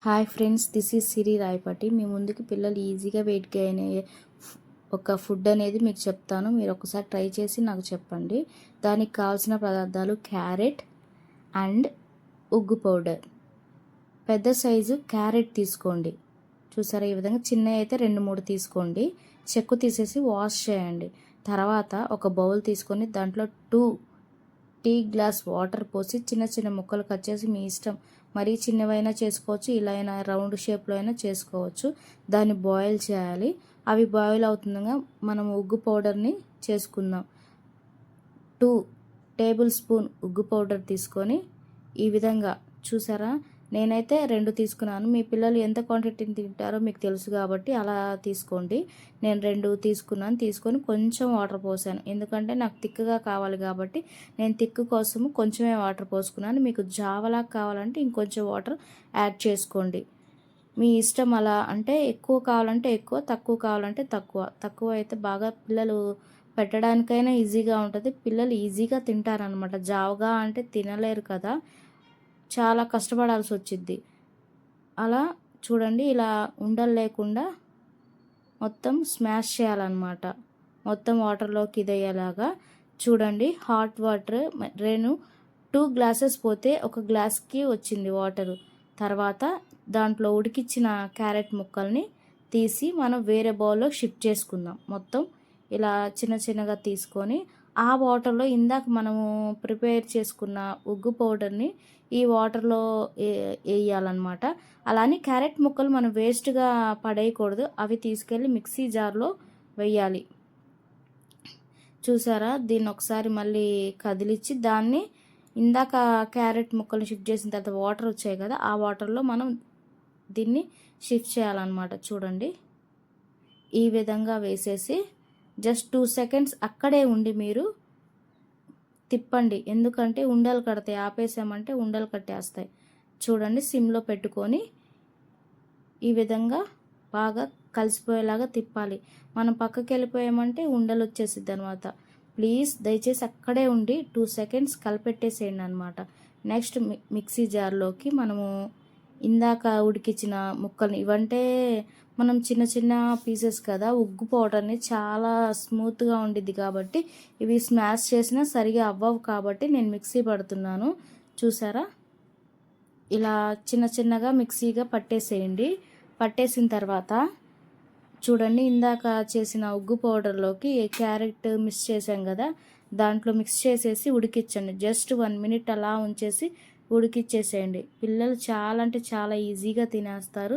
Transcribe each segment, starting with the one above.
Hi friends, this is సిరి రాయపటి. మీ ముందుకి పిల్లలు ఈజీగా వెయిట్ గెయిన్ అయ్యే ఒక ఫుడ్ అనేది మీకు చెప్తాను. మీరు ఒకసారి ట్రై చేసి నాకు చెప్పండి. దానికి కావాల్సిన పదార్థాలు క్యారెట్ అండ్ ఉగ్గు పౌడర్. పెద్ద సైజు క్యారెట్ తీసుకోండి. చూసారా, ఈ విధంగా చిన్నవి అయితే 2-3 తీసుకోండి. చెక్కు తీసేసి వాష్ చేయండి. తర్వాత ఒక బౌల్ తీసుకొని దాంట్లో 2 టీ గ్లాస్ వాటర్ పోసి చిన్న చిన్న ముక్కలు కట్ చేసి మీ ఇష్టం, మరీ చిన్నవైనా చేసుకోవచ్చు, ఇలా అయినా రౌండ్ షేప్లో అయినా చేసుకోవచ్చు. దాన్ని బాయిల్ చేయాలి. అవి బాయిల్ అవుతుండగా మనం ఉగ్గు పౌడర్ని చేసుకుందాం. 2 టేబుల్ స్పూన్ ఉగ్గు పౌడర్ తీసుకొని ఈ విధంగా, చూసారా, నేనైతే 2 తీసుకున్నాను. మీ పిల్లలు ఎంత క్వాంటిటీని తింటారో మీకు తెలుసు కాబట్టి అలా తీసుకోండి. నేను 2 తీసుకున్నాను. తీసుకొని కొంచెం వాటర్ పోసాను, ఎందుకంటే నాకు తిక్కుగా కావాలి కాబట్టి నేను తిక్కు కోసము కొంచెమే వాటర్ పోసుకున్నాను. మీకు జావలా కావాలంటే ఇంకొంచెం వాటర్ యాడ్ చేసుకోండి. మీ ఇష్టం. అలా అంటే ఎక్కువ కావాలంటే ఎక్కువ, తక్కువ కావాలంటే తక్కువ. తక్కువ అయితే బాగా పిల్లలు పెట్టడానికైనా ఈజీగా ఉంటుంది, పిల్లలు ఈజీగా తింటారనమాట. జావగా అంటే తినలేరు కదా, చాలా కష్టపడాల్సి వచ్చింది. అలా చూడండి, ఇలా ఉండలు లేకుండా మొత్తం స్మాష్ చేయాలన్నమాట. మొత్తం వాటర్లోకి ఇదయ్యేలాగా చూడండి. హాట్ వాటర్ 2 గ్లాసెస్ పోతే 1 గ్లాస్కి వచ్చింది వాటరు. తర్వాత దాంట్లో ఉడికిచ్చిన క్యారెట్ ముక్కల్ని తీసి మనం వేరే బౌల్లో షిఫ్ట్ చేసుకుందాం. మొత్తం ఇలా చిన్న చిన్నగా తీసుకొని ఆ వాటర్లో ఇందాక మనము ప్రిపేర్ చేసుకున్న ఉగ్గు పౌడర్ని ఈ వాటర్లో వేయాలన్నమాట. అలానే క్యారెట్ ముక్కలు మనం వేస్ట్గా పడేయకూడదు, అవి తీసుకెళ్ళి మిక్సీ జార్లో వేయాలి. చూసారా, దీన్ని ఒకసారి మళ్ళీ కదిలిచ్చి దాన్ని ఇందాక క్యారెట్ ముక్కలు షిఫ్ట్ చేసిన తర్వాత వాటర్ వచ్చాయి కదా, ఆ వాటర్లో మనం దీన్ని షిఫ్ట్ చేయాలన్నమాట. చూడండి, ఈ విధంగా వేసేసి జస్ట్ 2 సెకండ్స్ అక్కడే ఉండి మీరు తిప్పండి, ఎందుకంటే ఉండలు కడతాయి. ఆపేసామంటే ఉండలు కట్టేస్తాయి. చూడండి, సిమ్లో పెట్టుకొని ఈ విధంగా బాగా కలిసిపోయేలాగా తిప్పాలి. మనం పక్కకి వెళ్ళిపోయామంటే ఉండలు వచ్చేసిద్ది అనమాట. ప్లీజ్ దయచేసి అక్కడే ఉండి 2 సెకండ్స్ కలిపెట్టేసేయండి అనమాట. నెక్స్ట్ మిక్సీ జార్లోకి మనము ఇందాక ఉడికించిన ముక్కల్ని, ఇవంటే మనం చిన్న చిన్న పీసెస్ కదా, ఉగ్గు పౌడర్ని చాలా స్మూత్గా ఉండిద్ది కాబట్టి ఇవి స్మాష్ చేసినా సరిగా అవ్వవు కాబట్టి నేను మిక్సీ పడుతున్నాను. చూసారా, ఇలా చిన్న చిన్నగా మిక్సీగా పట్టేసేయండి. పట్టేసిన తర్వాత చూడండి, ఇందాక చేసిన ఉగ్గు పౌడర్లోకి క్యారెట్ మిక్స్ చేసాం కదా, దాంట్లో మిక్స్ చేసేసి ఉడికించండి. జస్ట్ 1 మినిట్ అలా ఉంచేసి ఉడికిచ్చేసేయండి. పిల్లలు చాలా అంటే చాలా ఈజీగా తినేస్తారు.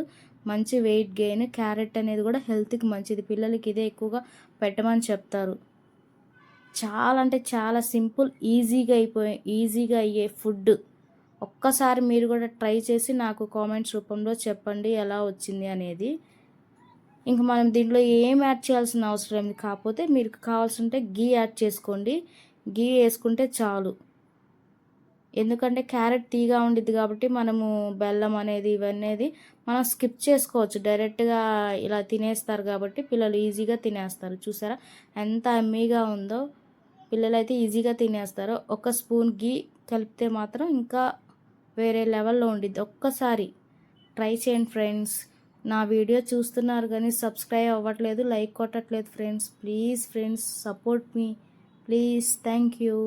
మంచి వెయిట్ గెయిన్. క్యారెట్ అనేది కూడా హెల్త్కి మంచిది. పిల్లలకి ఇదే ఎక్కువగా పెట్టమని చెప్తారు. చాలా అంటే చాలా సింపుల్, ఈజీగా అయ్యే ఫుడ్. ఒక్కసారి మీరు కూడా ట్రై చేసి నాకు కామెంట్స్ రూపంలో చెప్పండి ఎలా వచ్చింది అనేది. ఇంక మనం దీంట్లో ఏం యాడ్ చేయాల్సిన అవసరం లేదు. కాకపోతే మీరు కావాల్సింటే గీ యాడ్ చేసుకోండి. గీ వేసుకుంటే చాలు, ఎందుకంటే క్యారెట్ తీగా ఉండిద్ది కాబట్టి మనము బెల్లం అనేది ఇవన్నీ మనం స్కిప్ చేసుకోవచ్చు. డైరెక్ట్గా ఇలా తినేస్తారు కాబట్టి పిల్లలు ఈజీగా తినేస్తారు. చూసారా ఎంత ఎమ్మీగా ఉందో, పిల్లలైతే ఈజీగా తినేస్తారు. 1 స్పూన్ గీ కలిపితే మాత్రం ఇంకా వేరే లెవెల్లో ఉండిద్ది. ఒక్కసారి ట్రై చేయండి ఫ్రెండ్స్. నా వీడియో చూస్తున్నారు కానీ సబ్స్క్రైబ్ అవ్వట్లేదు, లైక్ కొట్టట్లేదు friends. Please friends, support me please. Thank you.